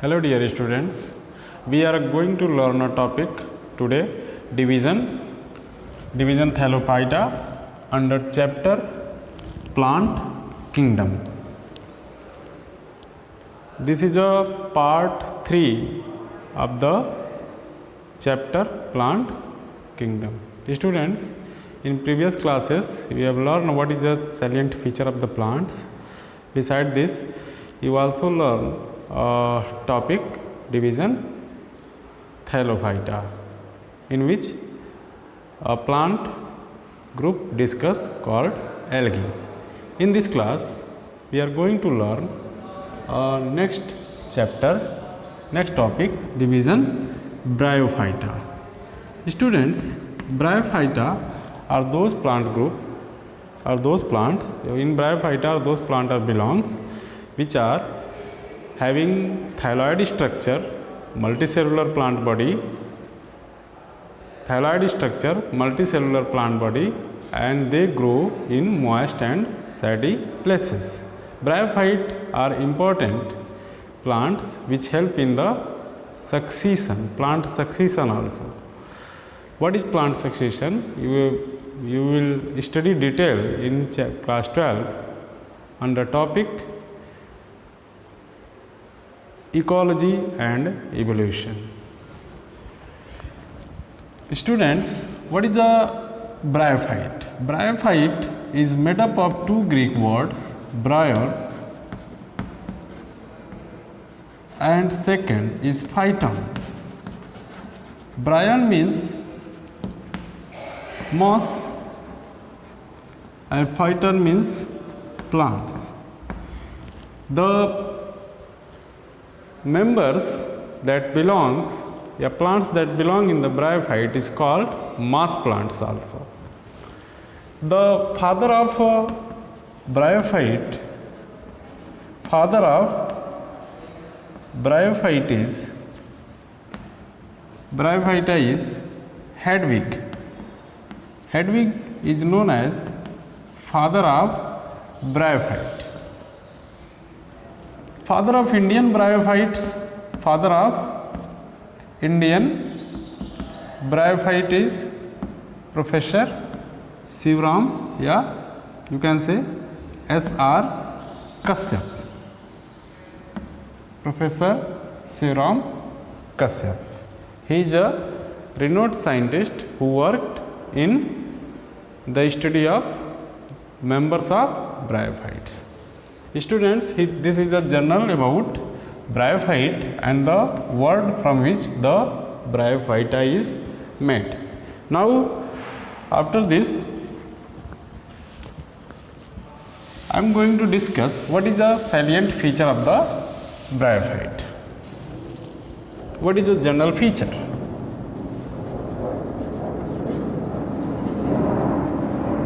Hello dear students, we are going to learn a topic today, division Thallophyta under chapter plant kingdom. This is a part 3 of the chapter plant kingdom. Students, in previous classes we have learned what is the salient feature of the plants. Beside this, you also learn topic division Thallophyta, in which a plant group discuss called algae. In this class, we are going to learn next topic, division Bryophyta. Students, Bryophyta are those plant group or those plants in Bryophyta, those plant are belongs which are having thyloid structure, multicellular plant body, and they grow in moist and sandy places. Bryophytes are important plants which help in the plant succession also. What is plant succession? You will study detail in class 12 under topic ecology and evolution. Students, what is a bryophyte? Bryophyte is made up of two Greek words, bryo and second is phyton. Bryon means moss and phyton means plants. The members that belongs, plants that belong in the bryophyte is called mass plants also. The father of bryophyte is Hedwig. Hedwig is known as father of bryophyte. Father of Indian bryophyte is Professor Shivram, you can say S.R. Kashyap. Professor Shivram Kashyap. He is a renowned scientist who worked in the study of members of bryophytes. Students, this is a journal about bryophyte and the word from which the Bryophyta is made. Now, after this, I am going to discuss what is the salient feature of the bryophyte. What is the general feature?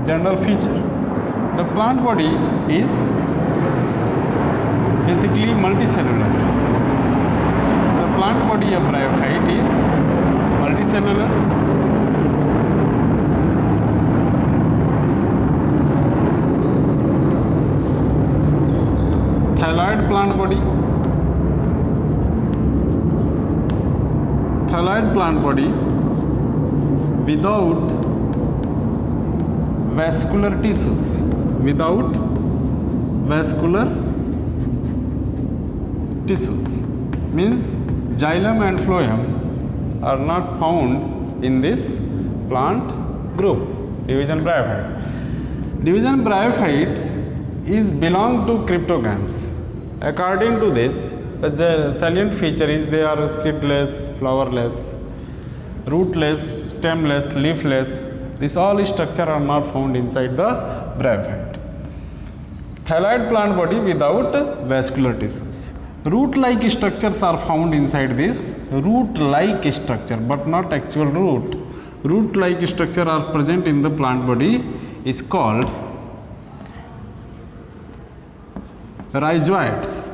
General feature. The plant body is basically multicellular. The plant body of bryophyte is multicellular. Thyloid plant body without vascular tissues. Means xylem and phloem are not found in this plant group, division bryophyte. Division bryophytes is belong to cryptogams. According to this, the salient feature is they are seedless, flowerless, rootless, stemless, leafless. These all structure are not found inside the bryophyte. Thyloid plant body without vascular tissues. Root-like structures are found inside this. Root-like structure, but not actual root. Root-like structure are present in the plant body is called rhizoids.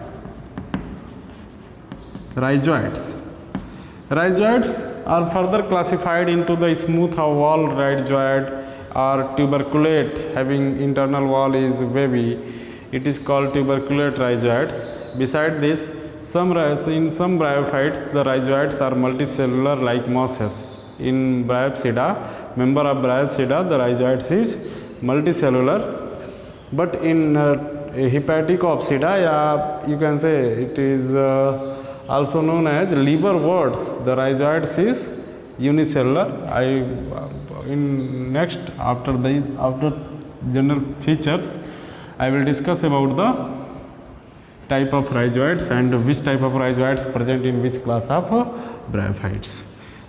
Rhizoids are further classified into the smooth wall rhizoid or tuberculate, having internal wall is wavy. It is called tuberculate rhizoids. Beside this, In some bryophytes, the rhizoids are multicellular like mosses. In Bryopsida, member of Bryopsida, the rhizoids is multicellular. But in Hepaticopsida, you can say it is also known as liverworts. The rhizoids is unicellular. In next after general features, I will discuss about the type of rhizoids and which type of rhizoids present in which class of bryophytes.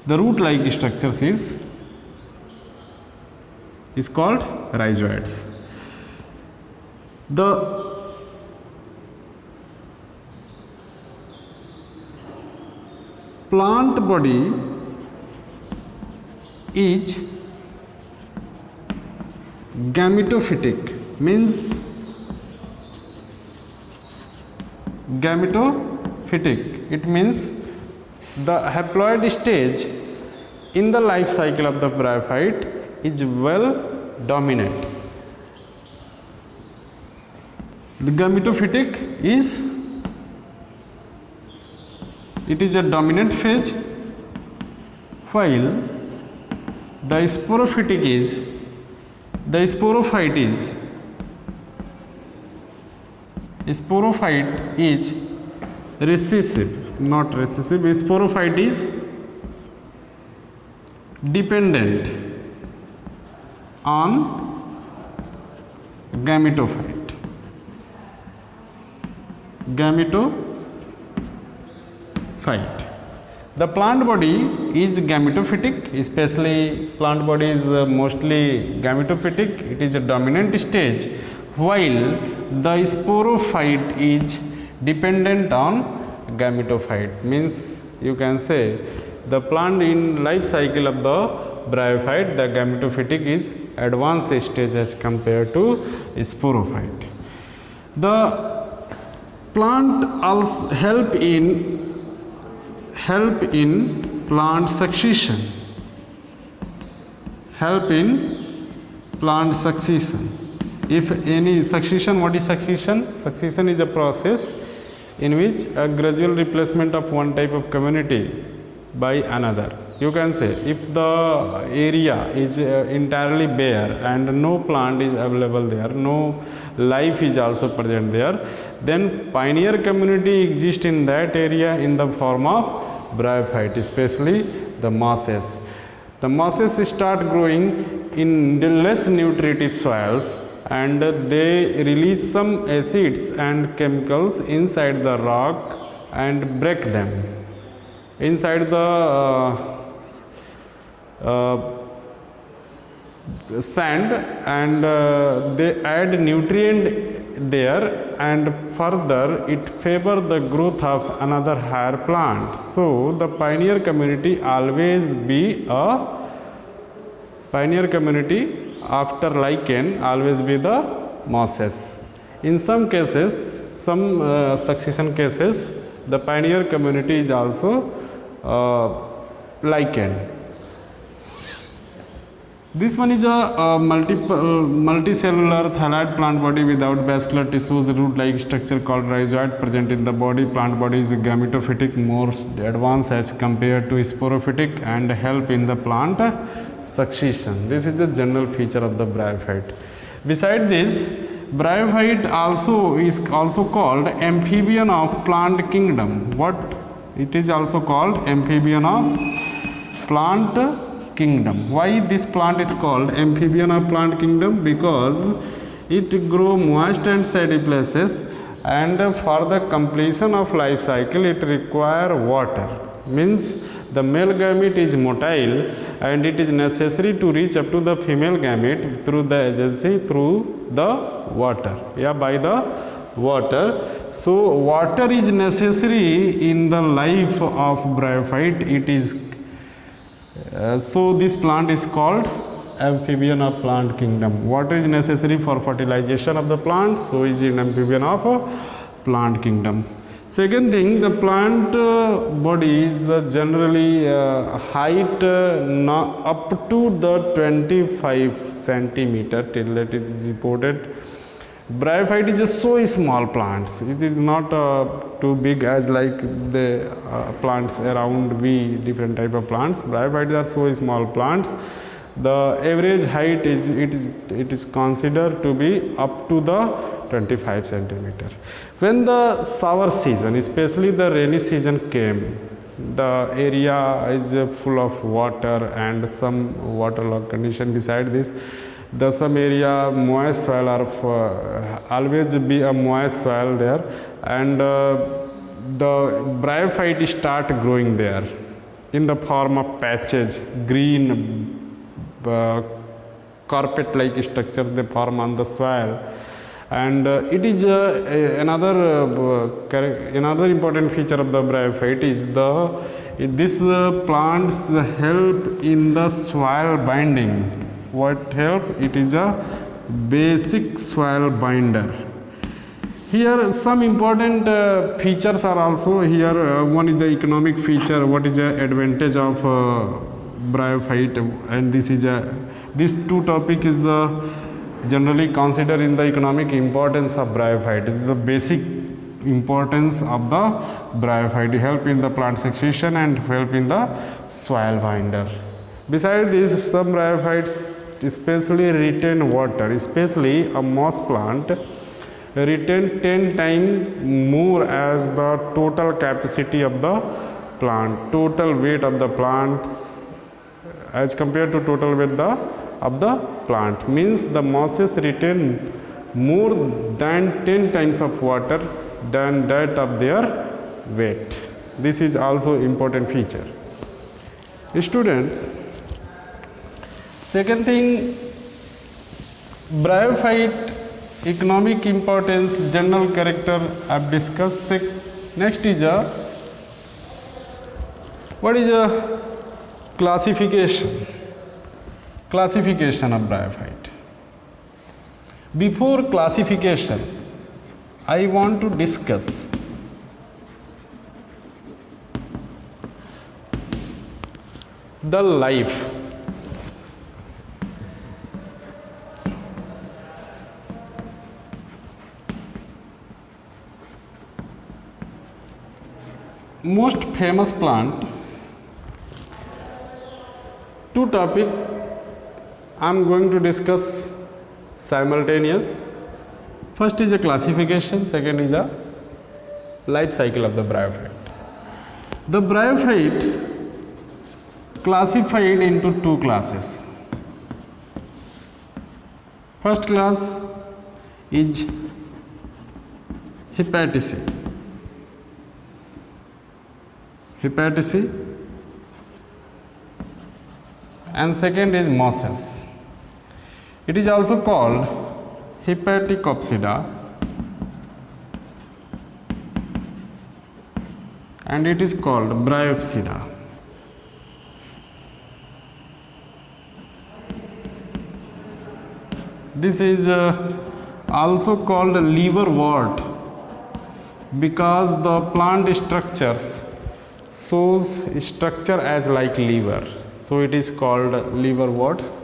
The root-like structures is called rhizoids. The plant body is gametophytic, means gametophytic. It means the haploid stage in the life cycle of the bryophyte is well dominant. The gametophytic is a dominant phase, while the sporophyte is recessive, not recessive. Sporophyte is dependent on gametophyte. The plant body is gametophytic, especially plant body is mostly gametophytic. It is a dominant stage, while the sporophyte is dependent on gametophyte. Means you can say the plant in life cycle of the bryophyte, the gametophytic is advanced stage as compared to sporophyte. The plant also help in plant succession. If any succession, what is succession? Succession is a process in which a gradual replacement of one type of community by another. You can say if the area is entirely bare and no plant is available there, no life is also present there, then pioneer community exists in that area in the form of bryophyte, especially the mosses. The mosses start growing in less nutritive soils and they release some acids and chemicals inside the rock and break them. Inside the sand, and they add nutrient there, and further it favor the growth of another higher plant. So the pioneer community always be a pioneer community after lichen, always be the mosses. In some cases, some succession cases, the pioneer community is also lichen. This one is a multicellular thylaid plant body without vascular tissues, root-like structure called rhizoid present in the body. Plant body is gametophytic, more advanced as compared to sporophytic, and help in the plant succession. This is a general feature of the bryophyte. Beside this, bryophyte is also called amphibian of plant kingdom. What it is also called? Amphibian of plant kingdom. Why this plant is called amphibian of plant kingdom? Because it grow moist and shady places, and for the completion of life cycle it require water. Means the male gamete is motile and it is necessary to reach up to the female gamete through the agency through the water, by the water. So water is necessary in the life of bryophyte. It is so this plant is called amphibian of plant kingdom. Water is necessary for fertilization of the plant, so is an amphibian of plant kingdoms. Second thing, the plant body is generally height up to the 25 centimeter till it is reported Bryophyte is just so small plants. It is not too big as like the plants around we, different type of plants. Bryophytes are so small plants. The average height is considered to be up to the 25 centimeter. When the shower season, especially the rainy season came, the area is full of water and some waterlogged condition. Beside this, the some area moist soil are always be a moist soil there, and the bryophyte start growing there in the form of patches, green carpet like structure they form on the soil. And it is another important feature of the bryophyte is this plants help in the soil binding. What help? It is a basic soil binder. Here some important features are also here. One is the economic feature. What is the advantage of bryophyte? And these two topic is generally considered in the economic importance of bryophyte. It is the basic importance of the bryophyte. Help in the plant succession and help in the soil binder. Besides this, some bryophytes especially retain water, especially a moss plant retain 10 times more as the total capacity of the plant, total weight of the plants as compared to total weight of the plant, means the mosses retain more than 10 times of water than that of their weight. This is also important feature. Students, second thing, bryophyte economic importance, general character I have discussed. Next is what is a classification of bryophyte. Before classification, I want to discuss the life. Most famous plant. Two topic I am going to discuss simultaneous. First is a classification, second is a life cycle of the bryophyte. The bryophyte classified into two classes. First class is Hepaticea. And second is mosses. It is also called Hepaticopsida and it is called Bryopsida. This is also called liverwort because the plant structures shows structure as like liver, so it is called liverworts,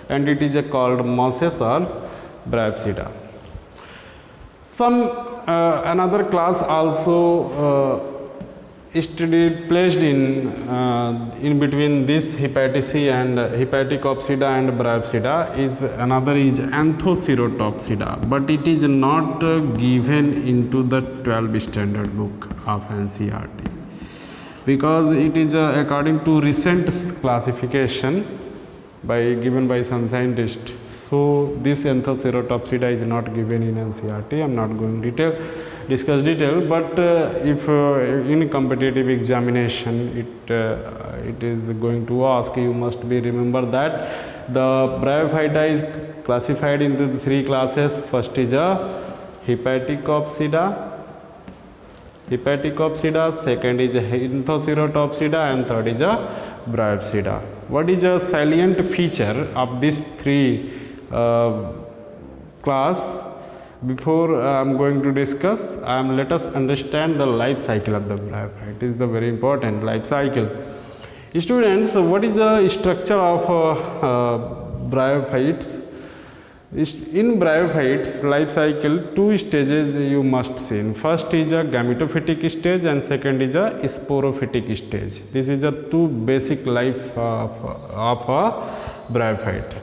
and it is called mosses or Bryopsida. Some another class also studied placed in between this Hepaticea and Hepaticopsida and Bryopsida is another is Anthocerotopsida, but it is not given into the 12th standard book of NCERT. Because it is according to recent classification given by some scientist. So this Anthocerotopsida is not given in NCERT. I am not going to discuss detail, but if in competitive examination it is going to ask, you must be remember that the Bryophyta is classified into the three classes. First is a Hepaticopsida, second is Anthocerotopsida, and third is a Bryopsida. What is a salient feature of these three class? Before I am going to discuss, let us understand the life cycle of the bryophyte. It is the very important life cycle. Students, what is the structure of bryophytes? In bryophytes life cycle, two stages you must see. First is a gametophytic stage and second is a sporophytic stage. This is the two basic life of a bryophyte.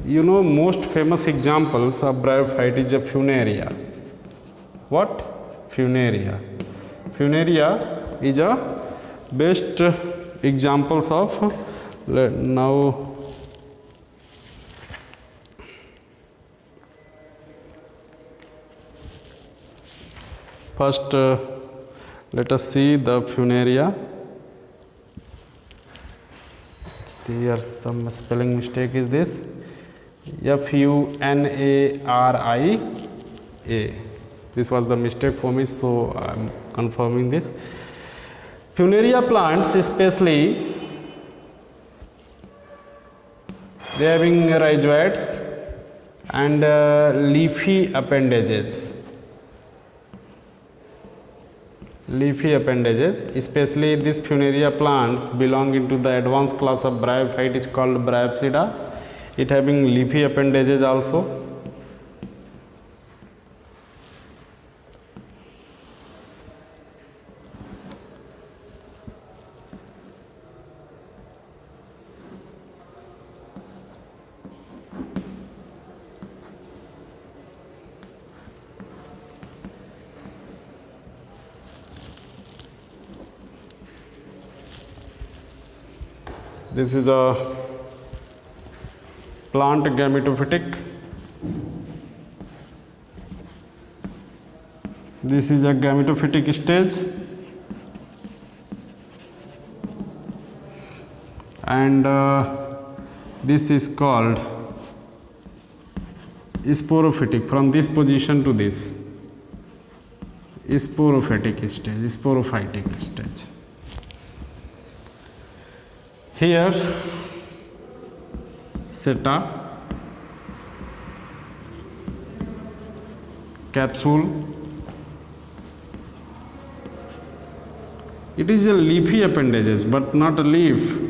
You know, most famous examples of bryophyte is a Funaria. What? Funaria. Funaria is a best examples of now. First, let us see the Funaria. Here some spelling mistake is this. Funaria. This was the mistake for me, so I am confirming this. Funaria plants, especially, they are having rhizoids and leafy appendages. Leafy appendages, especially these Funaria plants belong into the advanced class of bryophyte, is called Bryopsida. It having leafy appendages also. This is a plant gametophytic. This is a gametophytic stage, and this is called sporophytic. From this position to this, sporophytic stage, sporophytic stage. Here, seta, capsule. It is a leafy appendages, but not a leaf.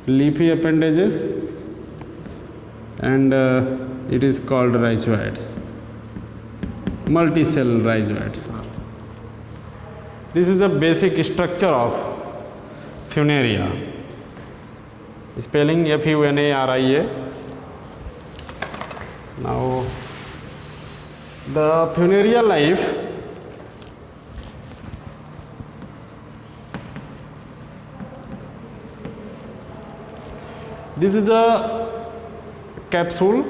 Leafy appendages, and it is called rhizoids. Multicell rhizoids. This is the basic structure of Funaria. Spelling Funaria. Now, the Funaria life this is a capsule.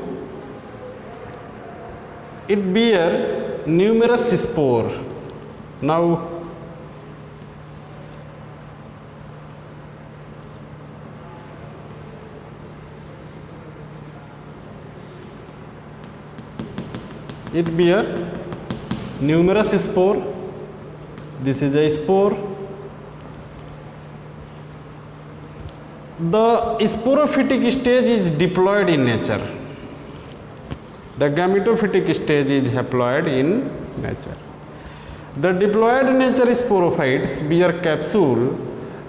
It bear numerous spore. Now, it bear numerous spore. This is a spore. The sporophytic stage is diploid in nature. The gametophytic stage is haploid in nature. The diploid nature sporophytes bear capsule,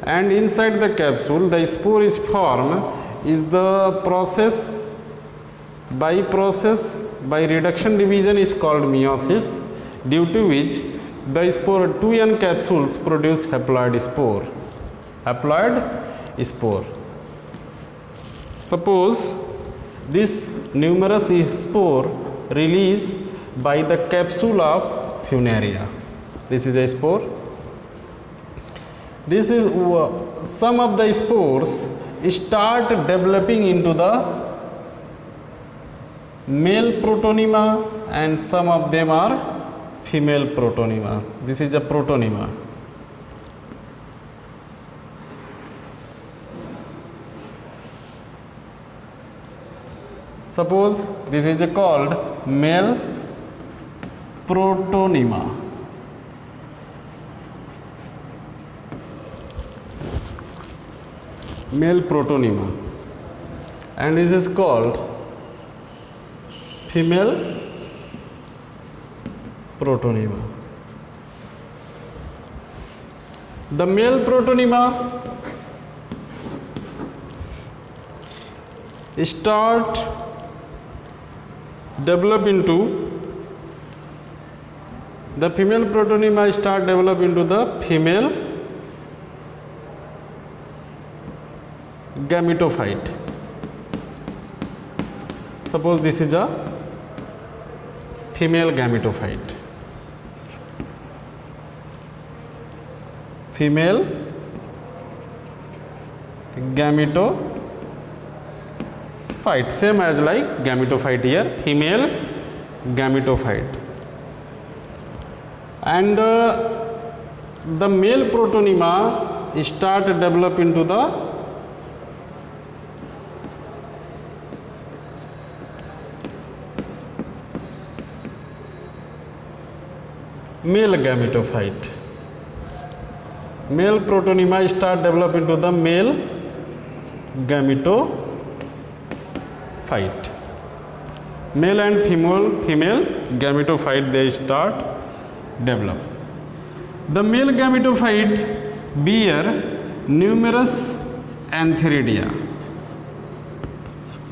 and inside the capsule the spore is formed is the process. By reduction division is called meiosis, due to which the spore 2n capsules produce haploid spore. Haploid spore. Suppose this numerous spore released by the capsule of Funaria. This is a spore. This is some of the spores start developing into the male protonema, and some of them are female protonema. This is a protonema. Suppose this is called male protonema. Male protonema, and this is called female protonema. The male protonema start develop into the female protonema start develop into the female gametophyte. Suppose this is a female gametophyte. Female gametophyte, same as like gametophyte here, female gametophyte. And the male protonema start develop into the male gametophyte. Male protonema start develop into the male gametophyte. Male and female gametophyte, they start develop. The male gametophyte bear numerous antheridia.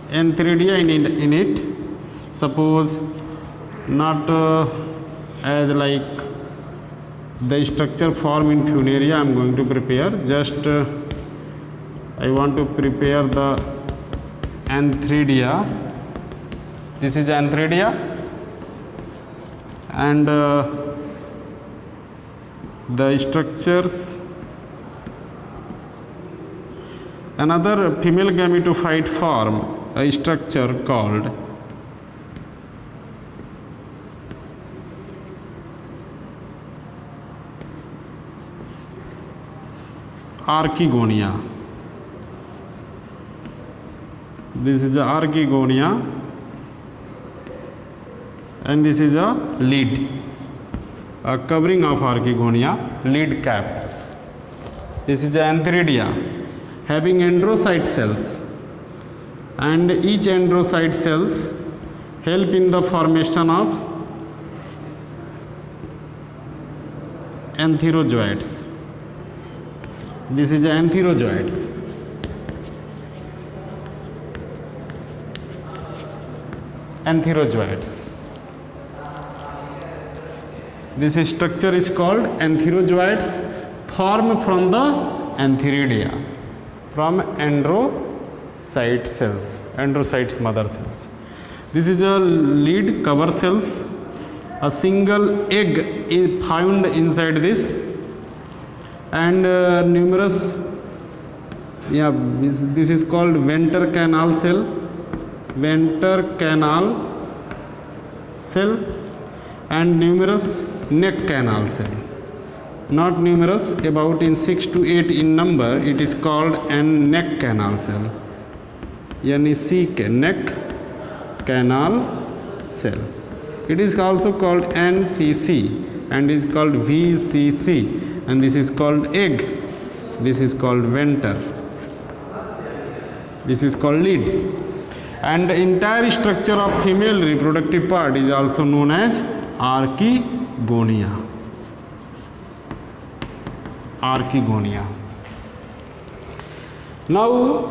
Antheridia in it. Suppose not as like the structure form in funaria I am going to prepare. Just I want to prepare the antheridia. This is antheridia, and the structures. Another female gametophyte form a structure called archegonia. This is a archegonia, and this is a lead, a covering of archegonia, lead cap. This is antheridia having androcyte cells, and each androcyte cells help in the formation of antherozoites. This is antherozoites. Antherozoites. This structure is called antherozoites, formed from the antheridia, from androcyte cells, androcyte mother cells. This is a lead cover cells. A single egg is found inside this, and numerous, this is called venter canal cell, venter canal cell, and numerous neck canal cell. Not numerous, about in 6 to 8 in number. It is called an neck canal cell, yani neck canal cell. It is also called NCC, and is called VCC, and this is called egg. This is called venter. This is called lead. And the entire structure of female reproductive part is also known as archegonia. Archegonia. Now,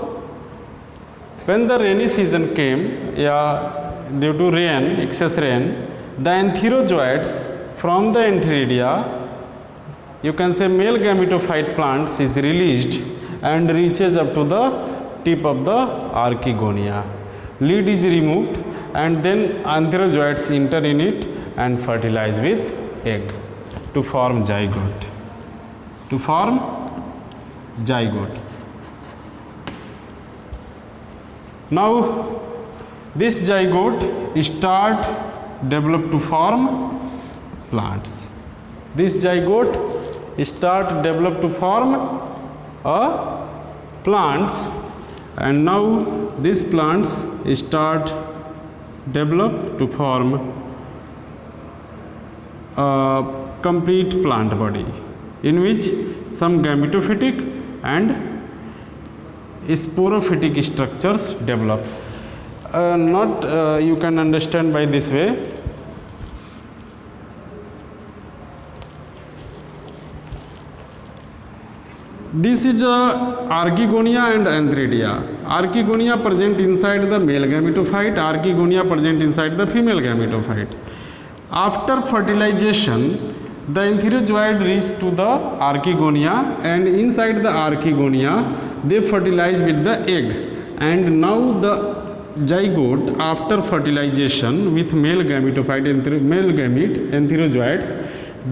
when the rainy season came, due to rain, excess rain, the antherozoites from the antheridia, you can say male gametophyte plants, is released and reaches up to the tip of the archegonia. Lead is removed, and then antherozoites enter in it and fertilize with egg to form zygote. To form zygote. Now, this zygote start develop to form plants. This zygote start develop to form plants, and now these plants start develop to form a complete plant body, in which some gametophytic and sporophytic structures develop. You can understand by this way. This is Archegonia and Antheridia. Archegonia present inside the male gametophyte, Archegonia present inside the female gametophyte. After fertilization, the entherozoid reach to the Archegonia, and inside the Archegonia they fertilize with the egg, and now the zygote after fertilization with male gametophyte, male gamete entherozoids,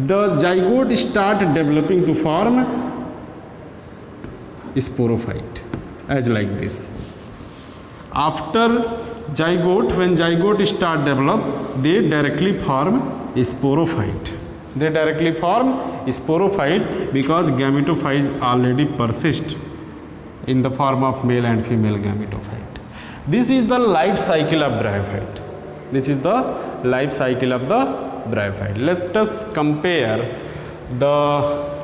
the zygote start developing to form sporophyte, as like this. After zygote, when zygote start develop, they directly form sporophyte. They directly form sporophyte because gametophytes already persist in the form of male and female gametophyte. This is the life cycle of bryophyte. This is the life cycle of the bryophyte. Let us compare the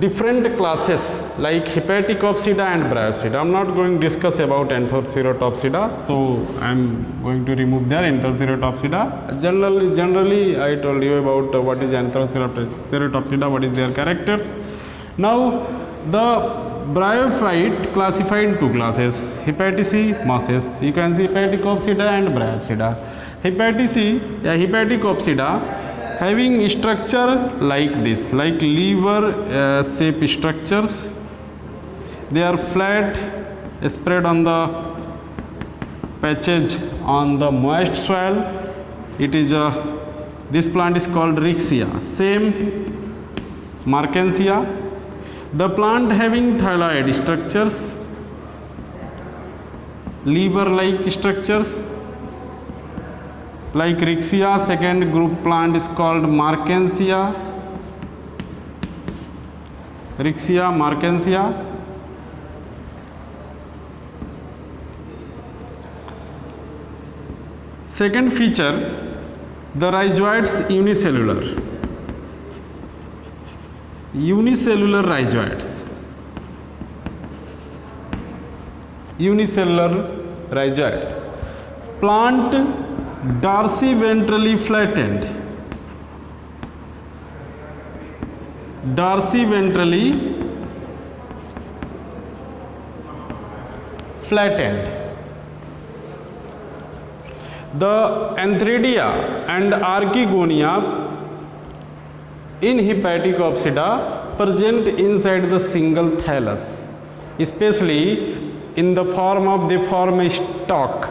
different classes like Hepaticopsida and Bryopsida. I am not going to discuss about Anthoceratopsida, so I am going to remove their Anthoceratopsida. Generally I told you about what is Anthoceratopsida, what is their characters. Now the bryophyte classified in two classes, Hepaticea, Mosses. You can see Hepaticopsida and Bryopsida. Hepaticopsida having structure like this, like lever shape structures. They are flat, spread on the patches on the moist soil. It is this plant is called Rixia. Same Markensia. The plant having thyroid structures, lever-like structures, like Rixia. Second group plant is called Markensia. Rixia, Markensia. Second feature, the rhizoids unicellular. Unicellular rhizoids. Unicellular rhizoids. Plant dorsiventrally flattened. Dorsiventrally flattened. The Antheridia and Archegonia in Hepaticopsida present inside the single thallus, especially in the form of they form a stalk,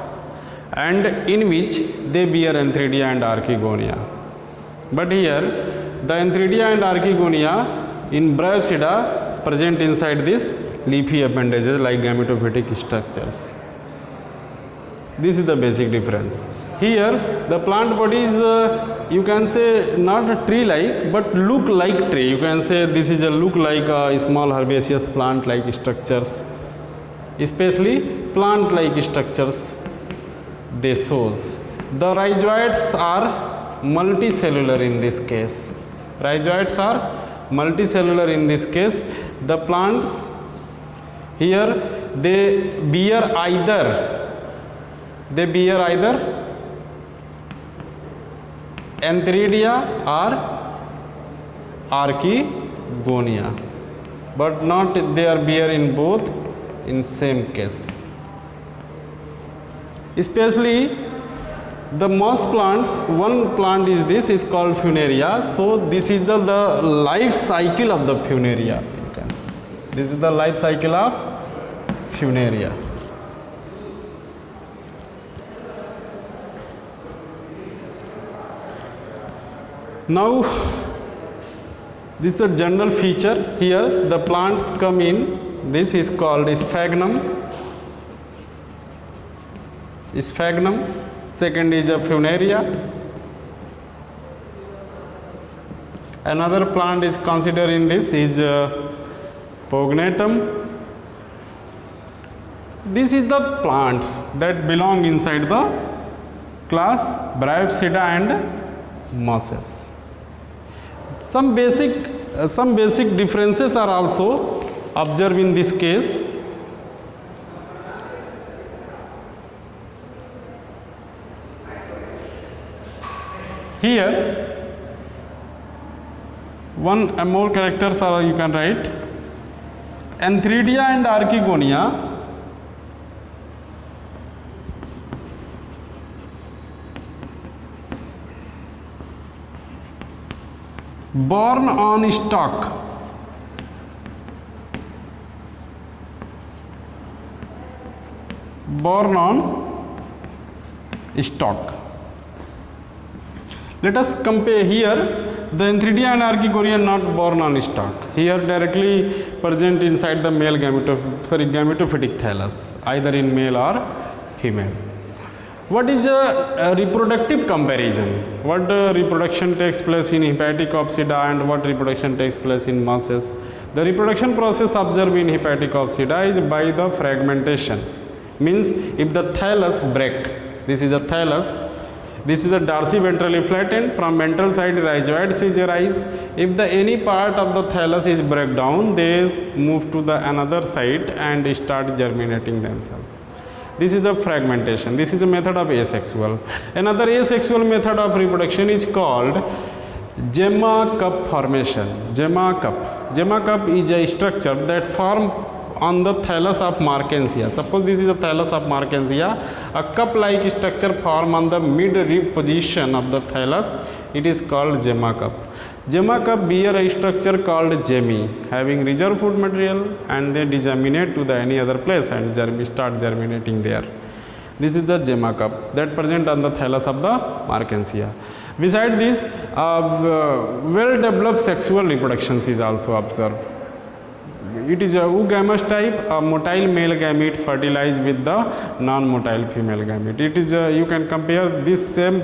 and in which they bear Antheridia and Archegonia. But here the Antheridia and Archegonia in Bryopsida present inside this leafy appendages like gametophytic structures. This is the basic difference. Here the plant body is you can say not tree like but look like tree. You can say this is a look like a small herbaceous plant like structures, especially plant like structures they shows. The rhizoids are multicellular in this case. Rhizoids are multicellular in this case. The plants here they bear either Antheridia or Archegonia, but not they are bear in both in same case. Especially the moss plants, one plant is this is called Funaria. So this is the life cycle of the Funaria. You can see. This is the life cycle of Funaria. Now this is the general feature. Here the plants come in. This is called sphagnum. Sphagnum. Second is a Funaria. Another plant is considered in this is Pognatum. This is the plants that belong inside the class Bryopsida and Mosses. Some basic differences are also observed in this case. Here One more characters are you can write. Antheridia and Archegonia born on stalk. Born on stalk. Let us compare here. The Antheridia and Archegonia are not born on stalk. Here directly present inside the male gametophytic thallus, either in male or female. What is a reproductive comparison? What reproduction takes place in Hepaticopsida and what reproduction takes place in mosses? The reproduction process observed in Hepaticopsida is by the fragmentation. Means if the thallus break, this is a thallus, this is the dorsiventrally flattened, from ventral side rhizoids is arise. If the any part of the thallus is break down, they move to the another side and start germinating themselves. This is the fragmentation. This is a method of asexual. Another asexual method of reproduction is called gemma cup formation. Gemma cup. Gemma cup is a structure that form on the thallus of Markensia. Suppose this is the thallus of Markensia. A cup-like structure form on the mid-rib position of the thallus. It is called gemma cup. Gemma cup bear a structure called gemmy, having reserve food material, and they disseminate to the any other place and start germinating there. This is the gemma cup that present on the thallus of the Markensia. Besides this, well-developed sexual reproductions is also observed. It is a oogamous type, a motile male gamete fertilized with the non-motile female gamete. It is you can compare this same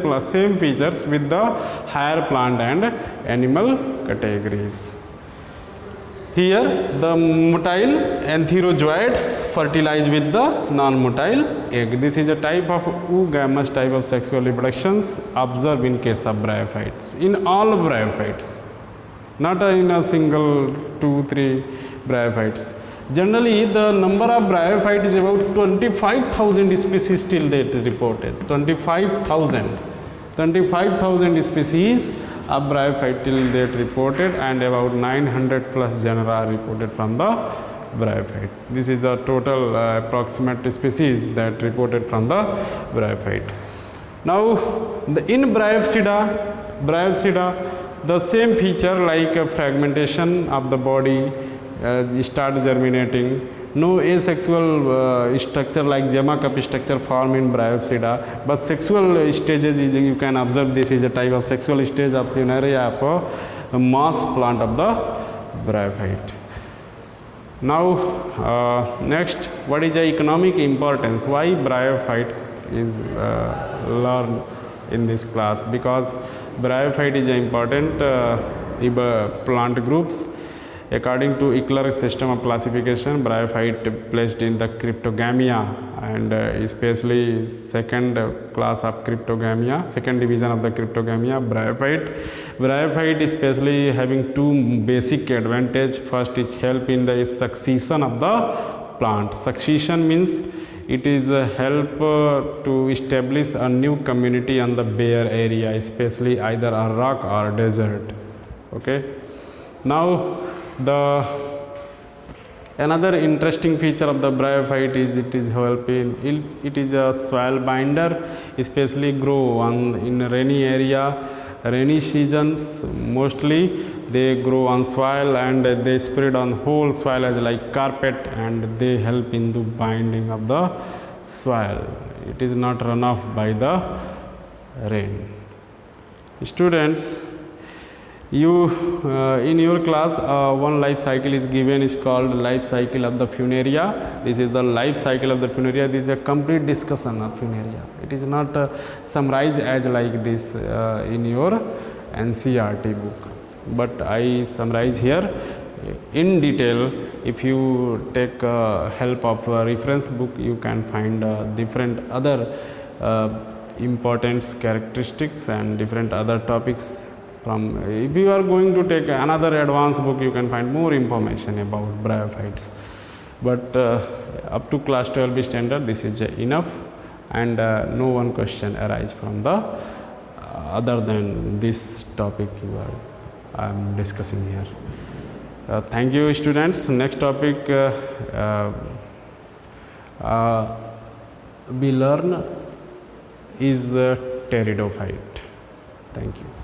features with the higher plant and animal categories. Here the motile antherozoites fertilize with the non-motile egg. This is a type of oogamous type of sexual reproductions observed in case of bryophytes. In all bryophytes, not in a single 2-3 bryophytes. Generally, the number of bryophytes is about 25,000 species till date reported. 25,000 species of bryophyte till date reported, and about 900 plus genera are reported from the bryophyte. This is the total approximate species that reported from the bryophyte. Now, in Bryopsida, the same feature like fragmentation of the body start germinating. No asexual structure like gemma cup structure form in Bryopsida, but sexual stages is, you can observe this is a type of sexual stage of funaria of a moss plant of the bryophyte. Now next, what is the economic importance? Why bryophyte is learned in this class? Because bryophyte is an important plant groups. According to Eckler system of classification, bryophyte placed in the Cryptogamia, and especially second class of Cryptogamia, second division of the Cryptogamia, bryophyte. Bryophyte especially having two basic advantage. First, it help in the succession of the plant. Succession means it is a help to establish a new community on the bare area, especially either a rock or desert. Okay. Now, another interesting feature of the bryophyte is it is helping. It is a soil binder, especially grow in rainy area, rainy seasons. Mostly they grow on soil and they spread on whole soil as like carpet, and they help in the binding of the soil. It is not run off by the rain. Students, you in your class one life cycle is given, is called life cycle of the funaria. This is the life cycle of the funaria. This is a complete discussion of funaria. It is not summarized as like this in your NCERT book, but I summarize here in detail. If you take help of a reference book, you can find different other important characteristics and different other topics. From if you are going to take another advanced book, you can find more information about bryophytes. But up to class 12 standard, this is enough, and no one question arise from the other than this topic you are I am discussing here. Thank you, students. Next topic we learn is pteridophyte. Thank you.